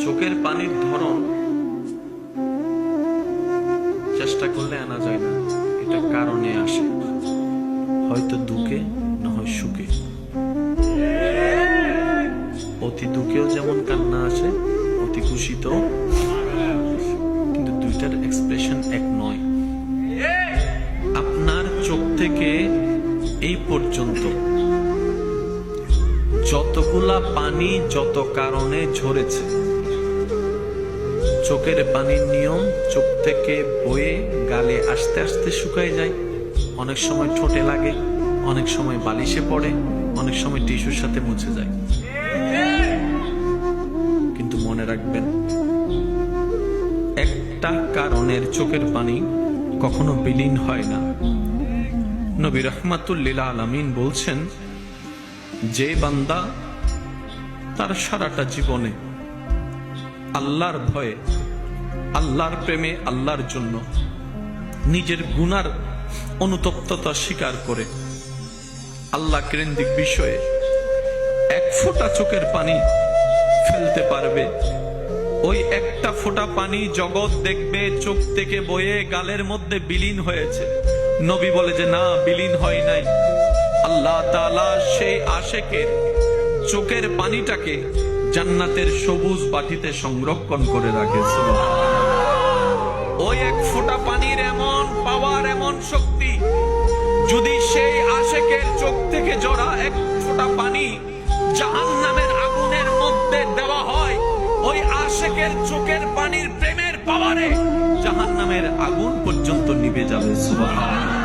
চোখের পানির ধরন চেষ্টা করলে আনা যায় না। এটা কারণে আসে, হয়তো দুঃখে না হয় সুখে। অতি দুঃখেও যেমন কান্না আসে, অতি খুশিতেও, কিন্তু দুইটার এক্সপ্রেশন এক নয়। আপনার চোখ থেকে এই পর্যন্ত যতগুলা পানি যত কারণে ঝরেছে, চোখের পানির নিয়ম চোখ থেকে বয়ে গালে আস্তে আস্তে শুকায় যায়। অনেক সময় ঠোঁটে লাগে, অনেক সময় বালিশে পড়ে, অনেক সময় টিস্যুর সাথে মুছে যায়। কিন্তু মনে রাখবেন, একটা কারণের চোখের পানি কখনো বিলীন হয় না। নবী রাহমাতুল লিল আলামিন বলছেন, যে বান্দা তার সারাটা জীবনে আল্লাহর ভয়ে, আল্লাহর প্রেমে, আল্লাহর জন্য নিজের গুনার অনুতপ্ততা স্বীকার করে আল্লাহ কেন্দ্রিক বিষয়ে এক ফোঁটা চোখের পানি ফেলতে পারবে, ওই একটা ফোঁটা পানি জগৎ দেখবে চোখ থেকে বয়ে গালের মধ্যে বিলীন হয়েছে। নবী বলে যে না, বিলীন হয় নাই। আল্লাহ তাআলা সেই আশেকের চোখের পানিটাকে জান্নাতের সবুজ বাটিতে সংরক্ষণ করে রাখে। ওই এক ফোঁটা পানির এমন পাওয়ার, এমন শক্তি, যদি সেই আশেকের চোখ থেকে ঝরা এক ফোঁটা পানি জাহান্নামের আগুনের মধ্যে দেওয়া হয়, ওই আশেকের চোখের পানির প্রেমের পাওয়ারে জাহান্নামের আগুন পর্যন্ত নিভে যাবে। সুবহানাল্লাহ।